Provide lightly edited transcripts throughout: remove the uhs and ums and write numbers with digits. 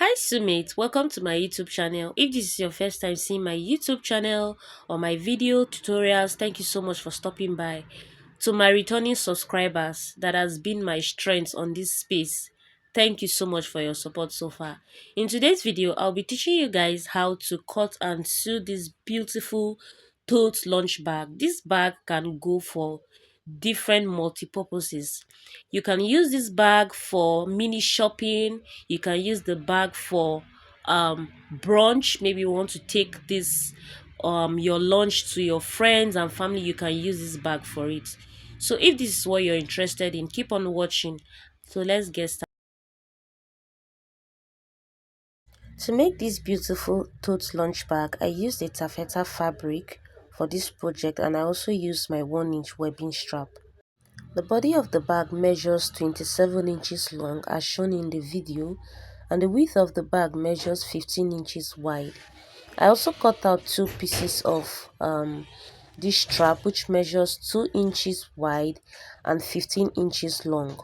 Hi Sumate, welcome to my YouTube channel. If this is your first time seeing my YouTube channel or my video tutorials, thank you so much for stopping by. To my returning subscribers, that has been my strength on this space. Thank you so much for your support so far. In today's video, I'll be teaching you guys how to cut and sew this beautiful tote lunch bag. This bag can go for different multi-purposes. You can use this bag for mini shopping. You can use the bag for brunch. Maybe you want to take this your lunch to your friends and family. You can use this bag for it. So if this is what you're interested in, keep on watching. So let's get started. To make this beautiful tote lunch bag, I used a taffeta fabric for this project, and I also used my 1-inch webbing strap. The body of the bag measures 27 inches long as shown in the video, and the width of the bag measures 15 inches wide. I also cut out two pieces of this strap, which measures 2 inches wide and 15 inches long.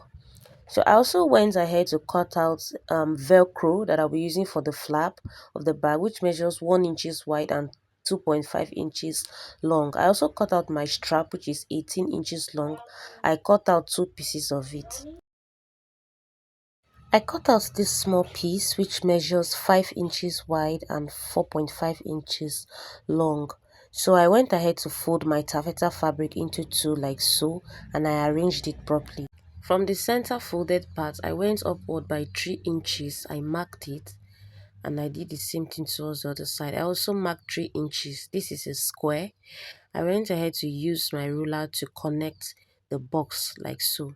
So I also went ahead to cut out velcro that I'll be using for the flap of the bag, which measures 1 inches wide and 2.5 inches long. I also cut out my strap, which is 18 inches long. I cut out two pieces of it. I cut out this small piece which measures 5 inches wide and 4.5 inches long. So I went ahead to fold my taffeta fabric into two like so, and I arranged it properly. From the center folded part, I went upward by 3 inches. I marked it, and I did the same thing towards the other side. I also marked 3 inches. This is a square. I went ahead to use my ruler to connect the box like so.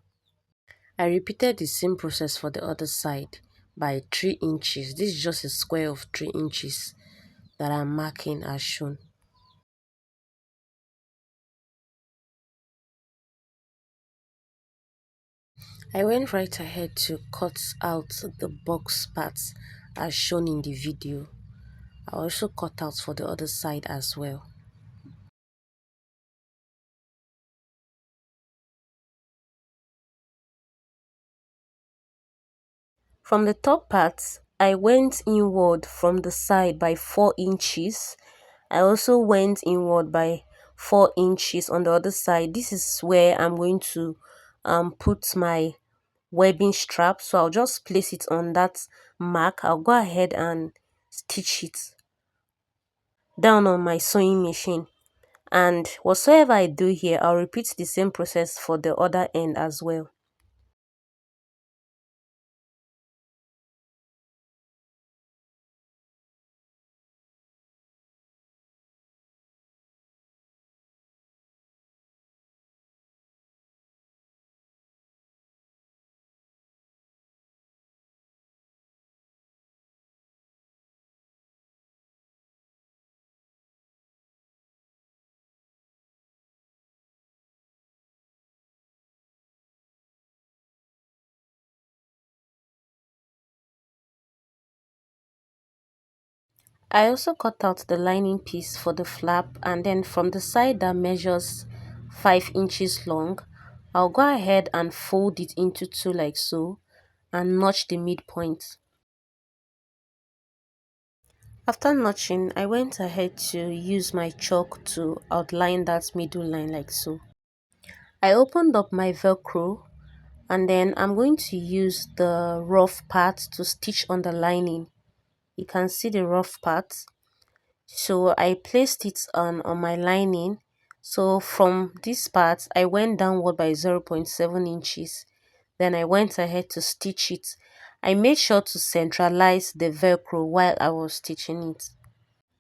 I repeated the same process for the other side by 3 inches. This is just a square of 3 inches that I'm marking as shown. I went right ahead to cut out the box parts as shown in the video. I also cut out for the other side as well. From the top part, I went inward from the side by 4 inches. I also went inward by 4 inches on the other side. This is where I'm going to put my webbing strap. So I'll just place it on that mark. I'll go ahead and stitch it down on my sewing machine. And whatsoever I do here, I'll repeat the same process for the other end as well. I also cut out the lining piece for the flap, and then from the side that measures 5 inches long, I'll go ahead and fold it into two like so and notch the midpoint. After notching, I went ahead to use my chalk to outline that middle line like so. I opened up my velcro, and then I'm going to use the rough part to stitch on the lining. You can see the rough part. So I placed it on my lining. So from this part, I went downward by 0.7 inches. Then I went ahead to stitch it. I made sure to centralize the velcro while I was stitching it.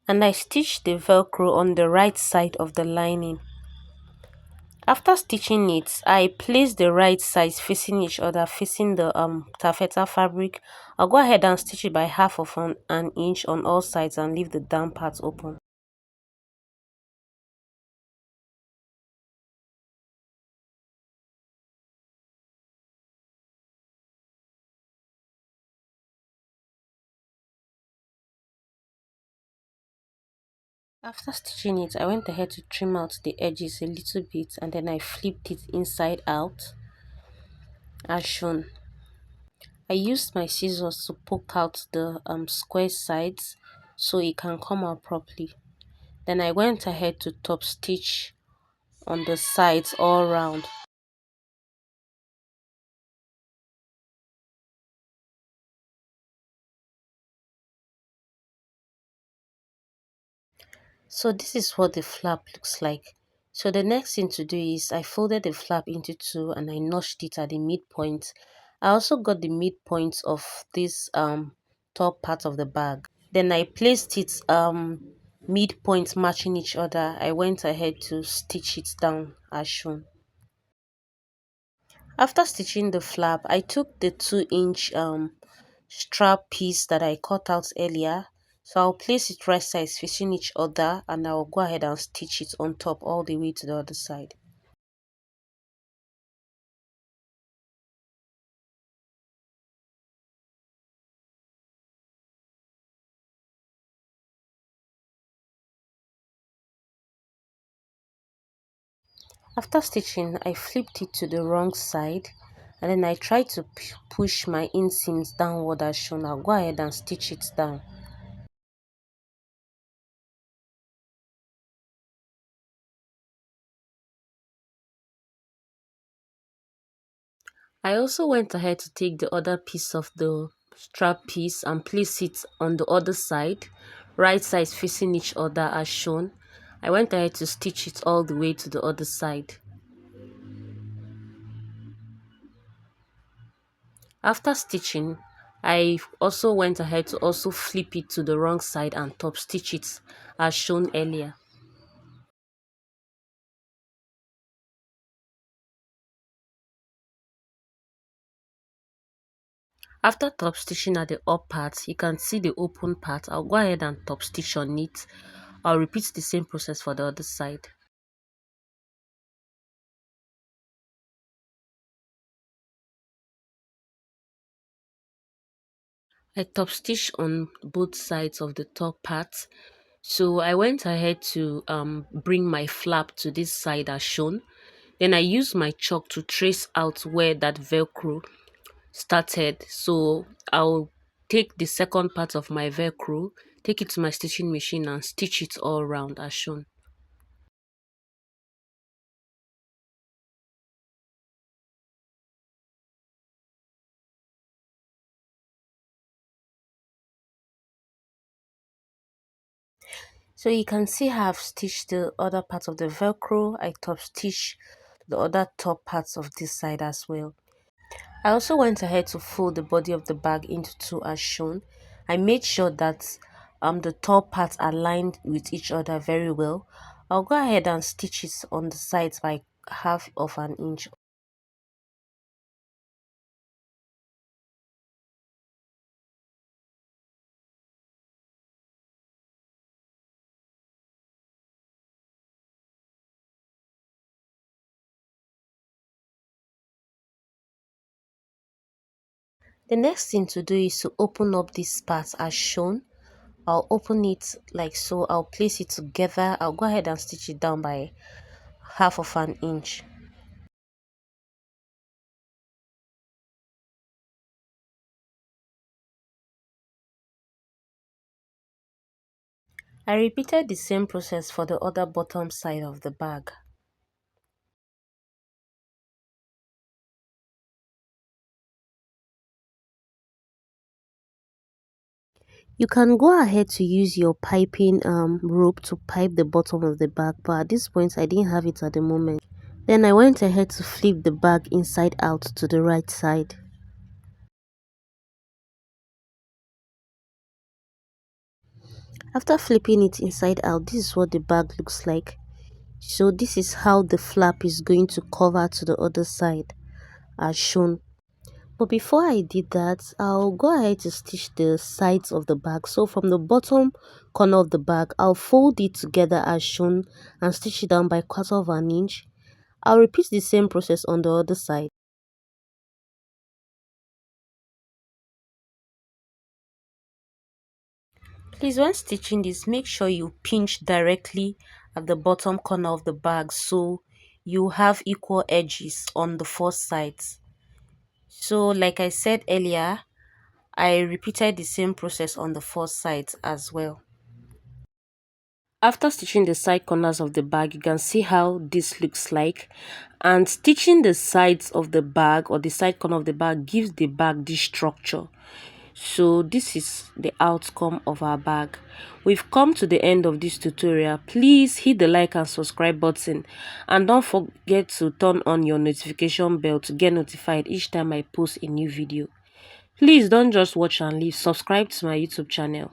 And I stitched the velcro on the right side of the lining. After stitching it, I placed the right sides facing each other, facing the taffeta fabric. I'll go ahead and stitch it by half of an inch on all sides and leave the down part open. After stitching it, I went ahead to trim out the edges a little bit, and then I flipped it inside out as shown. I used my scissors to poke out the square sides so it can come out properly. Then I went ahead to top stitch on the sides all round. So this is what the flap looks like. So the next thing to do is I folded the flap into two and I notched it at the midpoint. I also got the midpoint of this top part of the bag. Then I placed it midpoint matching each other. I went ahead to stitch it down as shown. After stitching the flap, I took the 2-inch strap piece that I cut out earlier. So I'll place it right sides facing each other and I'll go ahead and stitch it on top all the way to the other side. After stitching, I flipped it to the wrong side and then I tried to push my inseams downward as shown. I'll go ahead and stitch it down. I also went ahead to take the other piece of the strap piece and place it on the other side, right sides facing each other as shown. I went ahead to stitch it all the way to the other side. After stitching, I also went ahead to also flip it to the wrong side and top stitch it as shown earlier. After top stitching at the up part, you can see the open part. I'll go ahead and top stitch on it. I'll repeat the same process for the other side. I top stitch on both sides of the top part. So I went ahead to bring my flap to this side as shown. Then I used my chalk to trace out where that velcro started. So I'll take the second part of my velcro, take it to my stitching machine and stitch it all around as shown. So you can see how I've stitched the other part of the velcro. I top stitch the other top parts of this side as well. I also went ahead to fold the body of the bag into two as shown. I made sure that the top parts aligned with each other very well. I'll go ahead and stitch it on the sides by half of an inch. The next thing to do is to open up this part as shown. I'll open it like so. I'll place it together. I'll go ahead and stitch it down by half of an inch. I repeated the same process for the other bottom side of the bag. You can go ahead to use your piping rope to pipe the bottom of the bag, but at this point I didn't have it at the moment. Then I went ahead to flip the bag inside out to the right side. After flipping it inside out, this is what the bag looks like. So this is how the flap is going to cover to the other side as shown. But before I did that, I'll go ahead to stitch the sides of the bag. So from the bottom corner of the bag, I'll fold it together as shown and stitch it down by 1/4 of an inch. I'll repeat the same process on the other side. Please, when stitching this, make sure you pinch directly at the bottom corner of the bag so you have equal edges on the four sides. So like I said earlier, I repeated the same process on the four sides as well. After stitching the side corners of the bag, you can see how this looks like. And stitching the sides of the bag or the side corner of the bag gives the bag this structure. So this is the outcome of our bag. We've come to the end of this tutorial. Please hit the like and subscribe button, and don't forget to turn on your notification bell to get notified each time I post a new video. Please don't just watch and leave. Subscribe to my YouTube channel.